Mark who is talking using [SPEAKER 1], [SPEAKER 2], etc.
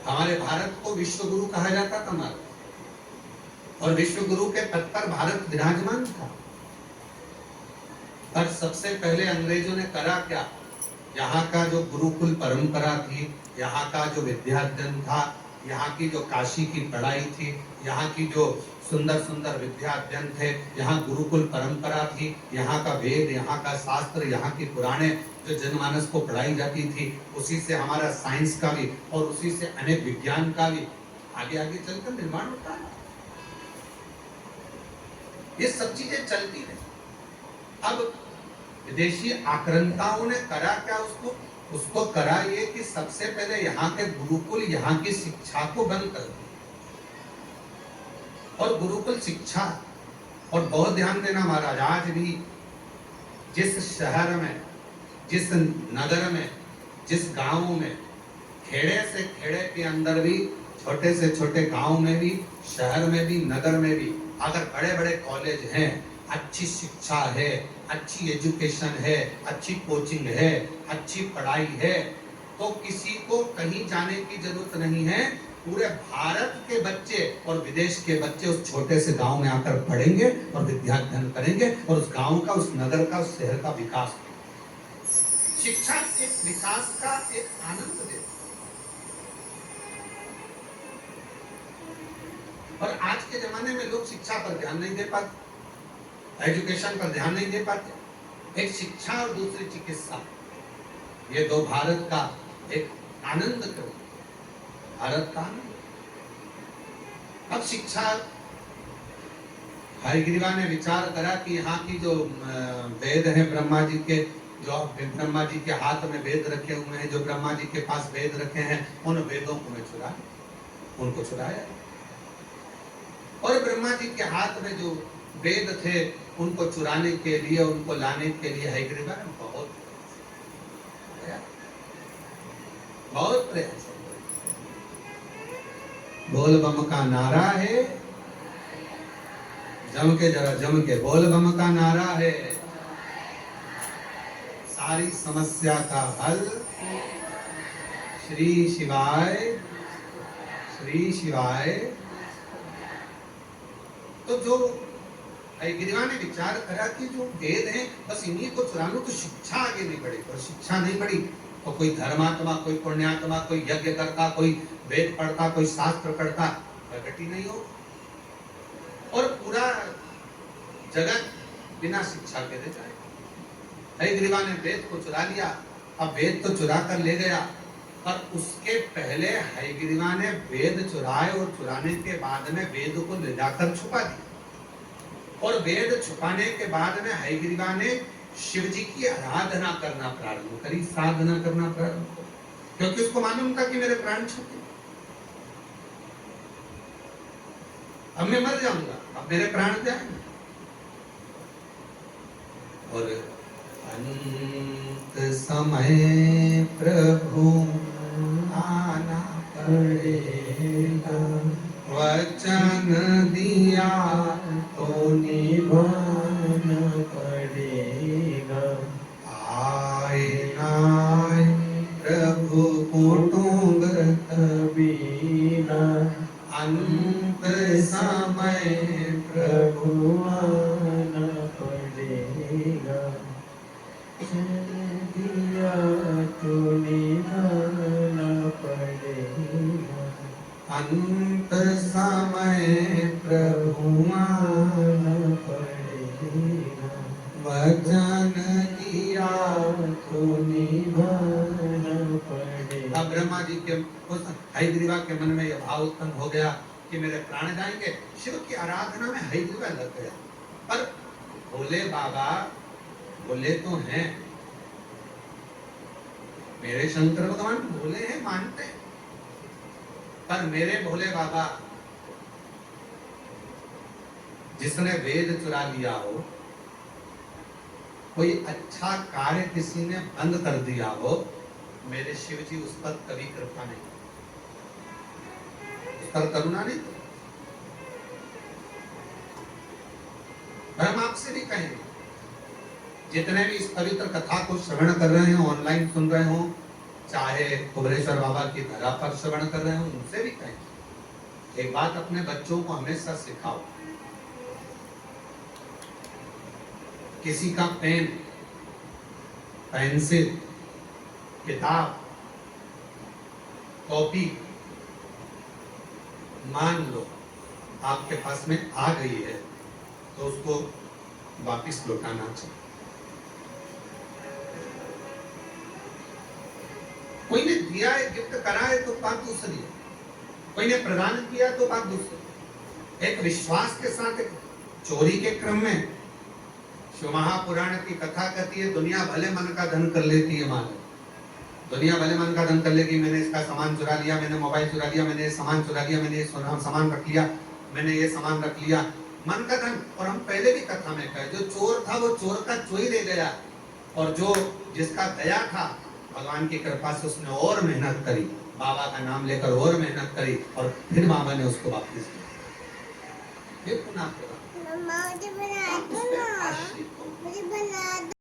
[SPEAKER 1] हमारे भारत को विश्व गुरु कहा जाता था हमारा, और विश्व गुरु के पद पर भारत विराजमान था। पर सबसे पहले अंग्रेजों ने करा क्या, यहाँ का जो गुरुकुल परंपरा थी, यहाँ का जो विद्याध्ययन था, यहाँ की जो काशी की पढ़ाई थी, यहाँ की जो सुंदर सुंदर विद्याध्ययन थे, यहाँ गुरुकुल परंपरा थी, यहाँ का वेद, यहाँ का शास्त्र, यहाँ की पुराणे जो जनमानस को पढ़ाई जाती थी, उसी से हमारा साइंस का भी और उसी से अनेक विज्ञान का भी आगे आगे चलकर निर्माण होता है। ये सब चीजें चलती रही। अब विदेशी आक्रांताओं ने करा क्या, उसको करा ये कि सबसे पहले यहाँ के गुरुकुल, यहाँ की शिक्षा को बंद कर दिया। और गुरुकुल शिक्षा, और बहुत ध्यान देना महाराज, आज भी जिस शहर में, जिस नगर में, जिस गांव में, खेड़े से खेड़े के अंदर भी, छोटे से छोटे गांव में भी, शहर में भी, नगर में भी, अगर बड़े बड़े कॉलेज हैं, अच्छी शिक्षा है, अच्छी एजुकेशन है, अच्छी कोचिंग है, अच्छी पढ़ाई है, तो किसी को कहीं जाने की जरूरत नहीं है। पूरे भारत के बच्चे और विदेश के बच्चे उस छोटे से गांव में आकर पढ़ेंगे और विद्याध्ययन करेंगे, और उस गांव का, उस नगर का, उस शहर का विकास। शिक्षा एक विकास का एक आनंद देती। और आज के जमाने में लोग शिक्षा पर ध्यान नहीं दे पाते, एजुकेशन पर ध्यान नहीं दे पाते। एक शिक्षा और दूसरी चिकित्सा, ये दो भारत का एक आनंद करो, भारत का आनंद। अब शिक्षा, हयग्रीवा ने विचार करा कि यहाँ की जो वेद है, ब्रह्मा जी के, जो ब्रह्मा जी के हाथ में वेद रखे हुए हैं, जो ब्रह्मा जी के पास वेद रखे हैं, उन वेदों को मैं चुराया, उनको चुराया। और ब्रह्मा जी के हाथ में जो वेद थे, उनको चुराने के लिए, उनको लाने के लिए हयग्रीवा ने बहुत प्रयास। बोल बम का नारा है, जम के, जरा जम के बोल बम का नारा है, सारी समस्या का हल श्री शिवाय, श्री शिवाय। तो जो हयग्रीवा ने विचार करा कि जो वेद हैं, बस इन्हीं को चुरा लो तो शिक्षा आगे नहीं बढ़ेगी। और शिक्षा नहीं बढ़ी तो कोई धर्मात्मा, कोई पुण्यात्मा, कोई यज्ञ करता, कोई वेद पढ़ता, कोई शास्त्र पढ़ता, प्रगति नहीं हो। और पूरा जगत बिना शिक्षा के रह जाएगा। हयग्रीवा ने वेद को चुरा लिया। अब वेद तो चुरा कर ले गया, पर उसके पहले हयग्रीवा ने वेद चुराए, और चुराने के बाद में वेद को ले जाकर छुपा दिया। और वेद छुपाने के बाद में हयग्रीवा ने शिव जी की आराधना करना प्रारंभ करी, साधना करना प्रारंभ करी, क्योंकि उसको मालूम था कि मेरे प्राण छूटे, अब मैं मर जाऊंगा, अब मेरे प्राण जाएंगे। और अंत समय प्रभु आना पड़ेगा, वचन दिया तो निभाना पड़ेगा। आए नाय प्रभु कुटुंब कबीरा, अंत समय प्रभु आना पड़ेगा, दिया तो निभाना पड़ेगा। अंत समय प्रभु आना पड़ेगा, वचन दिया तो निभाना पड़ेगा। अब ब्रह्मा जी के, हयग्रीवा के मन में यह भाव उत्पन्न हो गया कि मेरे प्राण जाएंगे। शिव की आराधना में हयग्रीवा लग गया। पर भोले बाबा भोले तो हैं, मेरे शंकर भगवान भोले हैं, मानते हैं, पर मेरे भोले बाबा, जिसने वेद चुरा लिया हो, कोई अच्छा कार्य किसी ने बंद कर दिया हो, मेरे शिव जी उस पर कभी कृपा नहीं, उस पर करुणा नहीं। हम आपसे भी कहेंगे, जितने भी इस पवित्र कथा को श्रवण कर रहे हो, ऑनलाइन सुन रहे हो, चाहे कुबरेश्वर बाबा की धरा पर श्रवण कर रहे हो, उनसे भी कहें। एक बात अपने बच्चों को हमेशा सिखाओ, किसी का पेन, पेंसिल, किताब, कॉपी मान लो आपके पास में आ गई है तो उसको वापस लौटाना चाहिए। कोई ने दिया है, गिफ्ट करा है तो बात दूसरी है, कोई ने प्रदान किया तो बात दूसरी। एक विश्वास के साथ एक चोरी के क्रम में शिव महापुराण की कथा कहती है, दुनिया भले मन का धन कर लेती है मानो, दुनिया भले मन का धन कर लेगी, मैंने इसका सामान चुरा लिया, मैंने मोबाइल चुरा लिया, मैंने ये सामान चुरा लिया, मैंने ये सामान रख लिया, मैंने ये सामान रख लिया, मन का धन। और हम पहले भी कथा में कहे, जो चोर था वो चोर का चोरी ले गया, और जो जिसका दया था भगवान की कृपा से उसने और मेहनत करी, बाबा का नाम लेकर और मेहनत करी, और फिर बाबा ने उसको वापस दिया। फिर पुनः